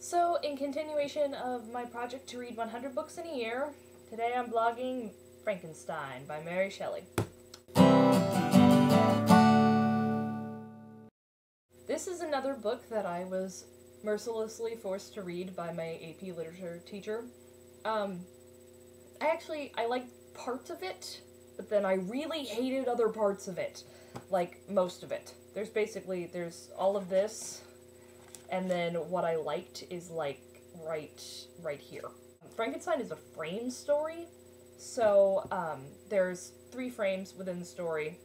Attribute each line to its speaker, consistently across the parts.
Speaker 1: So, in continuation of my project to read 100 books in a year, today I'm blogging Frankenstein by Mary Shelley. This is another book that I was mercilessly forced to read by my AP literature teacher. I liked parts of it, but then I really hated other parts of it. Like, most of it. There's all of this, and then what I liked is, like, right here. Frankenstein is a frame story, so, there's 3 frames within the story.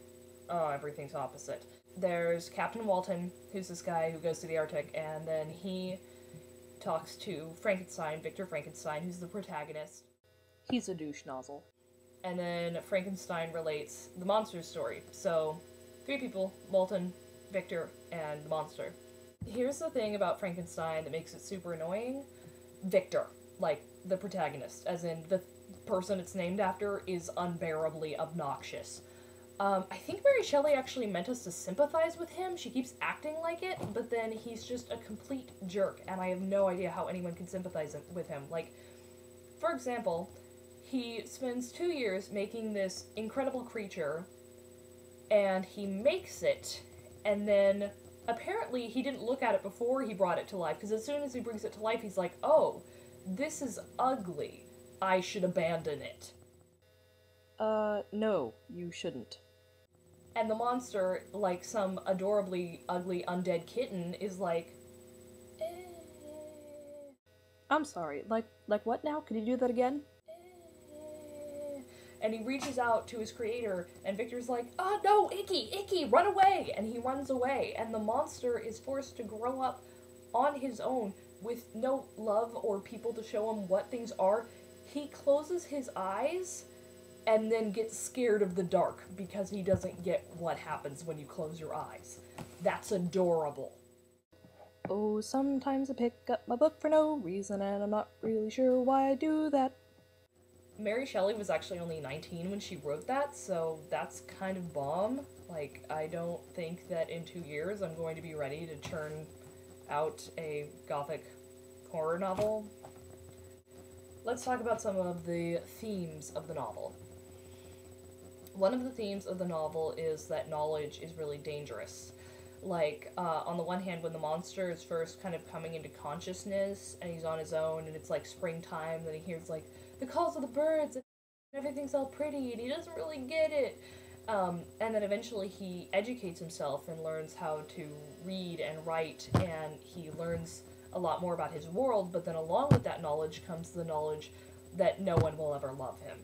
Speaker 1: Oh, everything's opposite. There's Captain Walton, who's this guy who goes to the Arctic, and then he talks to Frankenstein, Victor Frankenstein, who's the protagonist. He's a douche nozzle. And then Frankenstein relates the monster's story. So, 3 people, Walton, Victor, and the monster. Here's the thing about Frankenstein that makes it super annoying. Victor, like, the protagonist, as in the person it's named after, is unbearably obnoxious. I think Mary Shelley actually meant us to sympathize with him. She keeps acting like it, but then he's just a complete jerk, and I have no idea how anyone can sympathize with him. Like, for example, he spends 2 years making this incredible creature, and he makes it, and then apparently he didn't look at it before he brought it to life, because as soon as he brings it to life, he's like, oh, this is ugly. I should abandon it.
Speaker 2: No, you shouldn't.
Speaker 1: And the monster, like some adorably ugly undead kitten, is like, eh.
Speaker 2: I'm sorry, like what now? Could you do that again?
Speaker 1: And he reaches out to his creator, and Victor's like, oh no, Icky, run away! And he runs away, and the monster is forced to grow up on his own with no love or people to show him what things are. He closes his eyes and then gets scared of the dark because he doesn't get what happens when you close your eyes. That's adorable.
Speaker 2: Oh, sometimes I pick up my book for no reason, and I'm not really sure why I do that.
Speaker 1: Mary Shelley was actually only 19 when she wrote that, so that's kind of bomb. Like, I don't think that in 2 years I'm going to be ready to churn out a gothic horror novel. Let's talk about some of the themes of the novel. One of the themes of the novel is that knowledge is really dangerous. Like, on the one hand, when the monster is first kind of coming into consciousness, and he's on his own, and it's like springtime, then he hears, like, the calls of the birds, and everything's all pretty, and he doesn't really get it. And then eventually he educates himself and learns how to read and write, and he learns a lot more about his world, but then along with that knowledge comes the knowledge that no one will ever love him.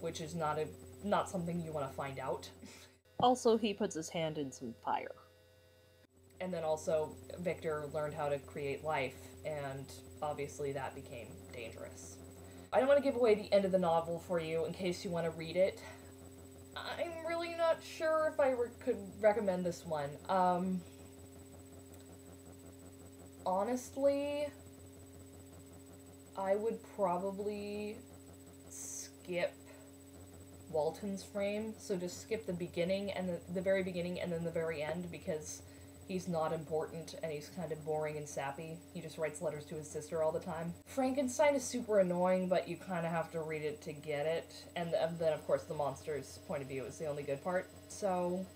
Speaker 1: Which is not something you want to find out.
Speaker 2: Also, he puts his hand in some fire.
Speaker 1: And then also, Victor learned how to create life, and obviously that became dangerous. I don't want to give away the end of the novel for you in case you want to read it. I'm really not sure if I could recommend this one. Honestly, I would probably skip Walton's frame, so just skip the beginning and the very beginning and then the very end, because he's not important and he's kind of boring and sappy. He just writes letters to his sister all the time. Frankenstein is super annoying, but you kind of have to read it to get it, and then of course the monster's point of view is the only good part, so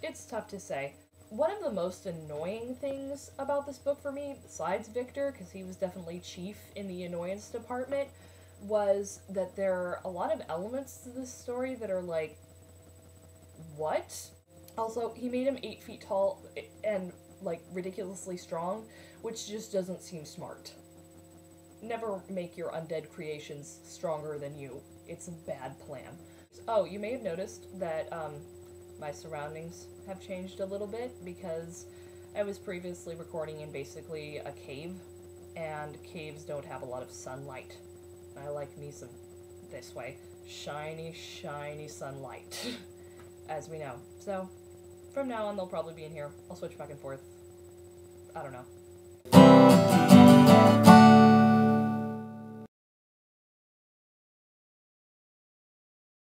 Speaker 1: it's tough to say. One of the most annoying things about this book for me, besides Victor, because he was definitely chief in the annoyance department, was that there are a lot of elements to this story that are like, what? Also, he made him 8 feet tall and, like, ridiculously strong, which just doesn't seem smart. Never make your undead creations stronger than you. It's a bad plan. Oh, you may have noticed that, my surroundings have changed a little bit, because I was previously recording in basically a cave, and caves don't have a lot of sunlight. I like me some, this way, shiny, shiny sunlight, as we know. So, from now on they'll probably be in here. I'll switch back and forth. I don't know.